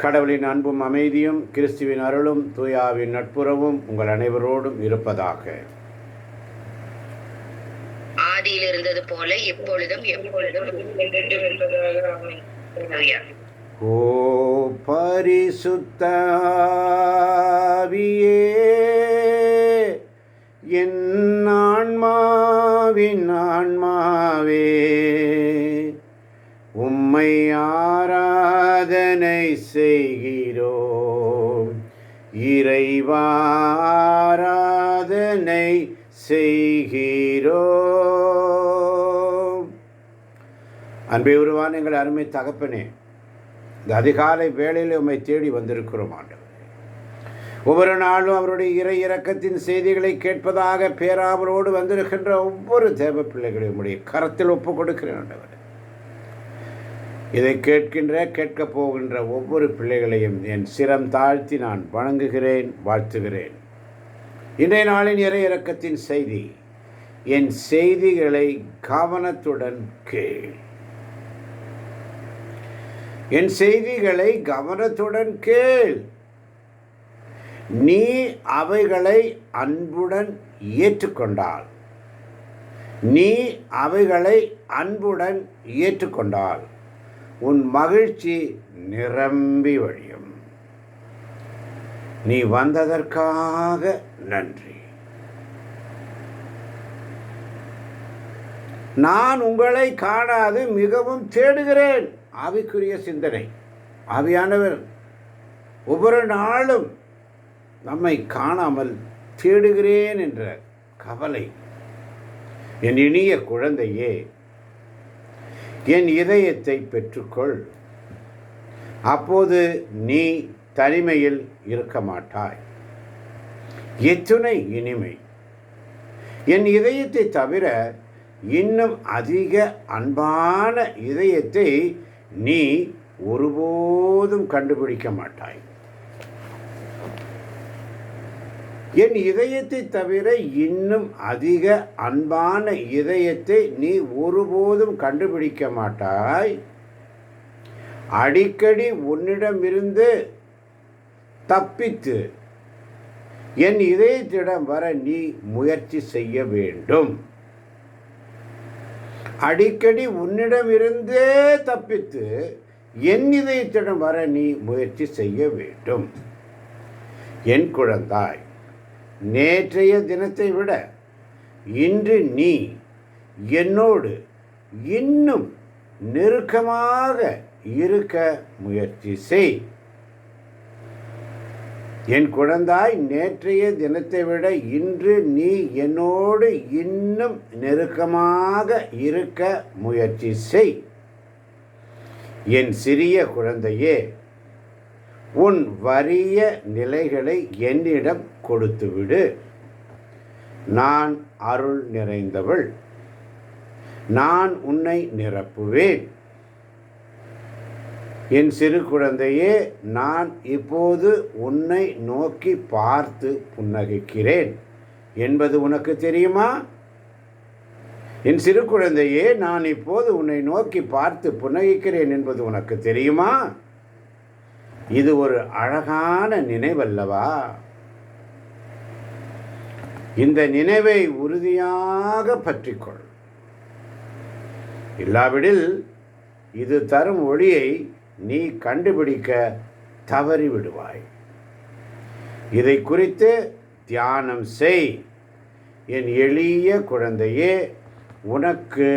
கடவுளின் அன்பும் அமைதியும் கிறிஸ்துவின் அருளும் தூயாவின் நட்புறவும் உங்கள் அனைவரோடும் இருப்பதாக. ஆதியில் இருந்தது போல எப்பொழுதும் எப்பொழுதும் ஓ பரிசுத்த ஆவியே, என் ஆன்மாவின் ஆன்மாவே, உம்மை ஆராதனை செய்கிறோம். இறைவா ஆராதனை செய்கிறோம். அன்பே உருவான எங்கள் அருமை தகப்பனே, இந்த அதிகாலை வேளையில் உம்மை தேடி வந்திருக்கிறோம் ஆண்டவரே. ஒவ்வொரு நாளும் அவருடைய இறை இரக்கத்தின் செய்திகளை கேட்பதாக பேராவலோடு வந்திருக்கின்ற ஒவ்வொரு தேவ பிள்ளைகளையும் உம்முடைய கரத்தில் ஒப்புக் கொடுக்கிறேன் ஆண்டவரே. இதை கேட்கப் போகின்ற ஒவ்வொரு பிள்ளைகளையும் என் சிரம் தாழ்த்தி நான் வணங்குகிறேன், வாழ்த்துகிறேன். இன்றைய நாளின் இறை இரக்கத்தின் செய்தி, என் செய்திகளை கவனத்துடன் கேள். என் செய்திகளை கவனத்துடன் கேள். நீ அவைகளை அன்புடன் ஏற்றுக்கொண்டால், நீ அவைகளை அன்புடன் ஏற்றுக்கொண்டால் உன் மகிழ்ச்சி நிரம்பி வழியும். நீ வந்ததற்காக நன்றி. நான் உங்களை காணாது மிகவும் தேடுகிறேன். ஆவிக்குரிய சிந்தனை. ஆவியானவர் ஒவ்வொரு நாளும் நம்மை காணாமல் தேடுகிறேன் என்ற கவலை. என் இனிய குழந்தையே, என் இதயத்தை பெற்றுக்கொள். அப்போது நீ தனிமையில் இருக்க மாட்டாய். எத்துணை இனிமை! என் இதயத்தை தவிர இன்னும் அதிக அன்பான இதயத்தை நீ ஒருபோதும் கண்டுபிடிக்க மாட்டாய். என் இதயத்தை தவிர இன்னும் அதிக அன்பான இதயத்தை நீ ஒருபோதும் கண்டுபிடிக்க மாட்டாய். அடிக்கடி உன்னிடமிருந்து தப்பித்து என் இதயத்திடம் வர நீ முயற்சி செய்ய வேண்டும். அடிக்கடி உன்னிடமிருந்தே தப்பித்து என் இதயத்திடம் வர நீ முயற்சி செய்ய வேண்டும். என் குழந்தாய், நேற்றைய தினத்தை விட இன்று நீ என்னோடு இன்னும் நெருக்கமாக இருக்க முயற்சி செய். என் குழந்தாய், நேற்றைய தினத்தை விட இன்று நீ என்னோடு இன்னும் நெருக்கமாக இருக்க முயற்சி செய். என் சிறிய குழந்தையே, உன் வறிய நிலைகளை என்னிடம் கொடுத்துவிடு. நான் அருள் நிறைந்தவள். நான் உன்னை நிரப்புவேன். என் சிறு குழந்தையே, நான் இப்போது உன்னை நோக்கி பார்த்து புன்னகைக்கிறேன் என்பது உனக்கு தெரியுமா? என் சிறு குழந்தையே, நான் இப்போது உன்னை நோக்கி பார்த்து புன்னகைக்கிறேன் என்பது உனக்கு தெரியுமா? இது ஒரு அழகான நினைவல்லவா? இந்த நினைவை உறுதியாக பற்றிக்கொள். இல்லாவிடில் இது தரும் ஒளியை நீ கண்டுபிடிக்க தவறிவிடுவாய். இதை குறித்து தியானம் செய். என் எளிய குழந்தையே, உனக்கு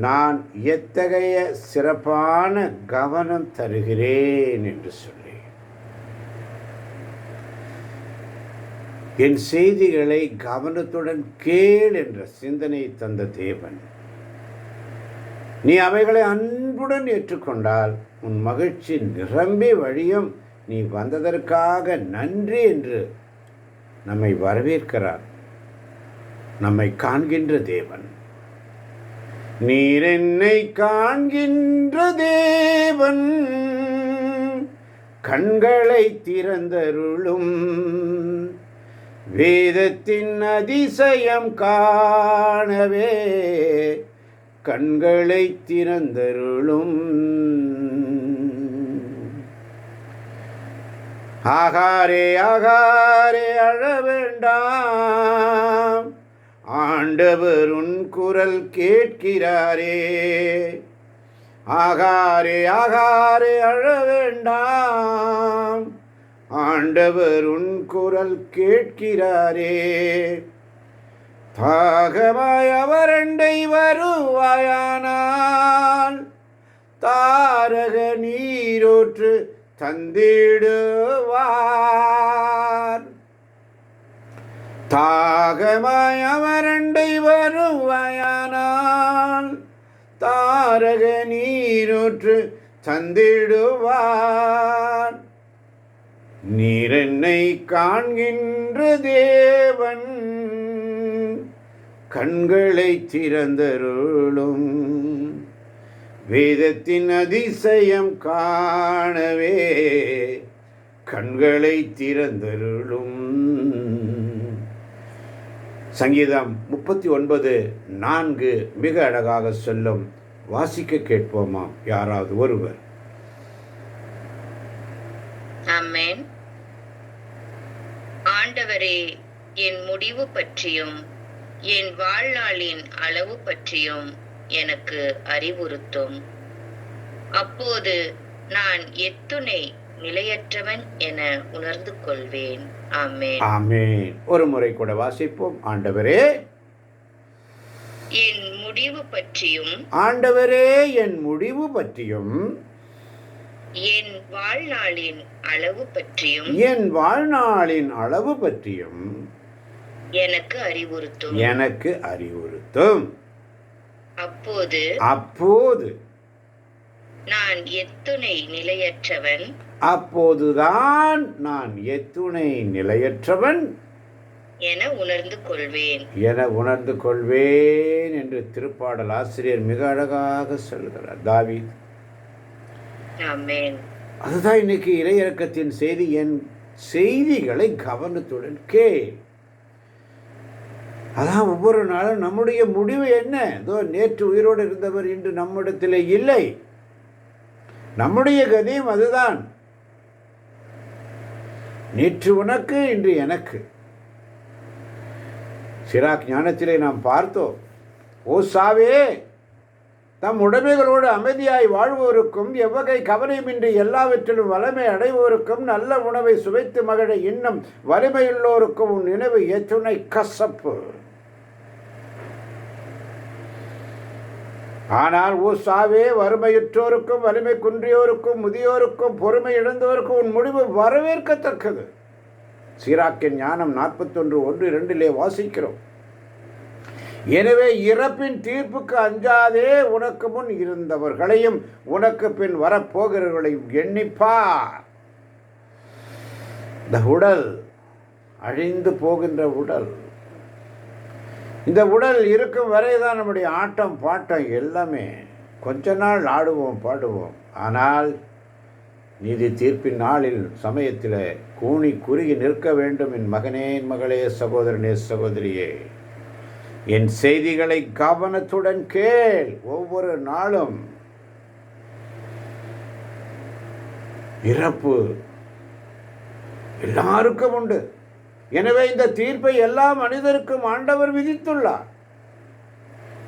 நான் எத்தகைய சிறப்பான கவனம் தருகிறேன் என்று சொல்லி என் செய்திகளை கவனத்துடன் கேள் என்ற சிந்தனை தந்த தேவன். நீ அவைகளை அன்புடன் ஏற்றுக்கொண்டால் உன் மகிழ்ச்சி நிரம்பி வழியும். நீ வந்ததற்காக நன்றி என்று நம்மை வரவேற்கிறார் நம்மை காண்கின்ற தேவன். நீர் என்னை காண்கின்ற தேவன், கண்களை திறந்தருளும். வேதத்தின் அதிசயம் காணவே கண்களை திறந்தருளும். ஆகாரே ஆகாரே அழ வேண்டாம், ஆண்டவர் உன் குரல் கேட்கிறாரே. ஆகாரே ஆகாரே அழ வேண்டாம், ஆண்டவர் உன் குரல் கேட்கிறாரே. தாகமாய் அவரண்டை வருவாயானால் தாரக நீரோற்று தந்திடுவார். தாகமாய் அவரண்டை வருவாயானால் தாரக நீரோற்று தந்திடுவார். நீர் என்னை காண்கின்ற தேவன், கண்களை திறந்தருளும். வேதத்தின் அதிசயம் காணவே கண்களை திறந்தருளும். சங்கீதம் 39:4 மிக அழகாக சொல்லும். வாசிக்க கேட்போமா யாராவது ஒருவர்? ஆமென். ஆண்டவரே, என் முடிவு பற்றியும் என் வாழ்நாளின் அளவு பற்றியும் எனக்கு அறிவுறுத்தும். அப்போது நான் எத்துணை நிலையற்றவன் என உணர்ந்து கொள்வேன். ஆமென். ஆமென். ஒரு முறை கூட வாசிப்போம். ஆண்டவரே, என் முடிவு பற்றியும் ஆண்டவரே என் முடிவு பற்றியும் என் வாழ்நாளின் அளவு பற்றியும் என் வாழ்நாளின் அளவு பற்றியும் எனக்கு அறிவுறுத்தும். எனக்கு அறிவுறுத்தும். அப்போது நான் எத்துணை நிலையற்றவன், அப்போதுதான் நான் எத்துணை நிலையற்றவன் என உணர்ந்து கொள்வேன் என்று திருப்பாடல் ஆசிரியர் மிக அழகாக சொல்கிறார், தாவீது. ஆமென். அதுதான் இன்னைக்கு இறையிறக்கத்தின் செய்தி. என் செய்திகளை கவனத்துடன் கேள். அதான் ஒவ்வொரு நாளும் நம்முடைய முடிவு என்ன? இதோ நேற்று உயிரோடு இருந்தவர் இன்று நம்மிடத்திலே இல்லை. நம்முடைய கதியும் அதுதான். நேற்று உனக்கு இன்று எனக்கு. சிராக் ஞானத்திலே நாம் பார்த்தோம், ஓசாவே தம் உடைமைகளோடு அமைதியாய் வாழ்வோருக்கும் எவ்வகை கவலையுமின்றி எல்லாவற்றிலும் வலிமை அடைவோருக்கும் நல்ல உணவை சுவைத்து மகிழ இன்னும் வலிமையுள்ளோருக்கும் உன் நினைவு எத்துணை கசப்பு. ஆனால் ஓசாவே, வறுமையுற்றோருக்கும் வலிமை குன்றியோருக்கும் முதியோருக்கும் பொறுமை இழந்தோருக்கும் உன் முடிவு வரவேற்கத்தக்கது. சீராக்கின் ஞானம் 41:1-2 வாசிக்கிறோம். எனவே இறப்பின் தீர்ப்புக்கு அஞ்சாதே, உனக்கு முன் இருந்தவர்களையும் உனக்கு பின் வரப்போகிறவர்களையும் எண்ணிப்பார். இந்த உடல் அழிந்து போகின்ற உடல். இந்த உடல் இருக்கும் வரைதான் நம்முடைய ஆட்டம் பாட்டம் எல்லாமே. கொஞ்ச நாள் ஆடுவோம் பாடுவோம். ஆனால் நீதி தீர்ப்பின் நாளில் சமயத்தில் கூனி குறுகி நிற்க வேண்டும். என் மகனே, என் மகளே, சகோதரனே, சகோதரியே, என் செய்திகளை கவனத்துடன் கேள். ஒவ்வொரு நாளும் இறப்பு எல்லாருக்கும் உண்டு. எனவே இந்த தீர்ப்பை எல்லா மனிதருக்கும் ஆண்டவர் விதித்துள்ளார்.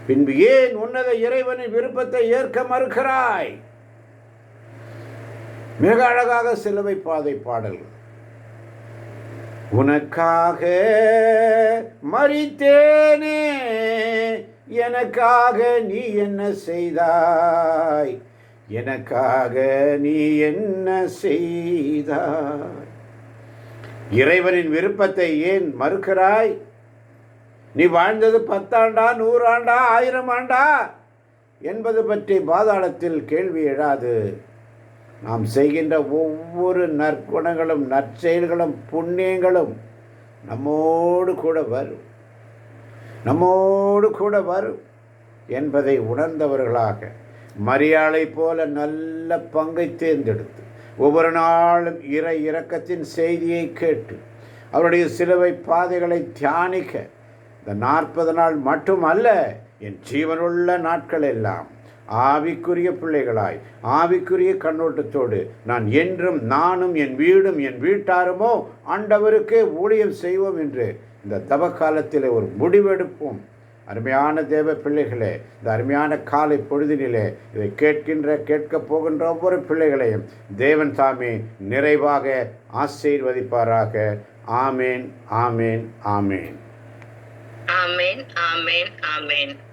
பின்பு ஏன் உன்னத இறைவனின் விருப்பத்தை ஏற்க மறுக்கிறாய்? மிக அழகாக சிலுவை பாதை பாடல்கள். உனக்காக மரித்தேனே, எனக்காக நீ என்ன செய்தாய்? எனக்காக நீ என்ன செய்தாய்? இறைவனின் விருப்பத்தை ஏன் மறுக்கிறாய்? நீ வாழ்ந்தது 10 ஆண்டா, 100 ஆண்டா, 1000 ஆண்டா என்பது பற்றி பாதாளத்தில் கேள்வி எழாது. நாம் செய்கின்ற ஒவ்வொரு நற்குணங்களும் நற்செயல்களும் புண்ணியங்களும் நம்மோடு கூட வரும் என்பதை உணர்ந்தவர்களாக மரியாளை போல நல்ல பங்கை தேர்ந்தெடுத்து ஒவ்வொரு நாளும் இறை இரக்கத்தின் செய்தியை கேட்டு அவருடைய சிலுவை பாதைகளை தியானிக்க இந்த 40 நாள் மட்டுமல்ல, என் ஜீவனுள்ள நாட்கள் எல்லாம் ஆவிக்குரிய பிள்ளைகளாய் ஆவிக்குரிய கண்ணோட்டத்தோடு நான் என்றும் நானும் என் வீடும் என் வீட்டாருமோ ஆண்டவருக்கே ஊழியம் செய்வோம் என்று இந்த தவ காலத்தில் ஒரு முடிவெடுப்போம். அருமையான தேவ பிள்ளைகளே, இந்த அருமையான காலை பொழுதினிலே இதை கேட்கப் போகின்ற ஒவ்வொரு பிள்ளைகளையும் தேவன் தாமே நிறைவாக ஆசீர்வதிப்பாராக. ஆமேன், ஆமேன், ஆமேன். ஆமென், ஆமென், ஆமென்.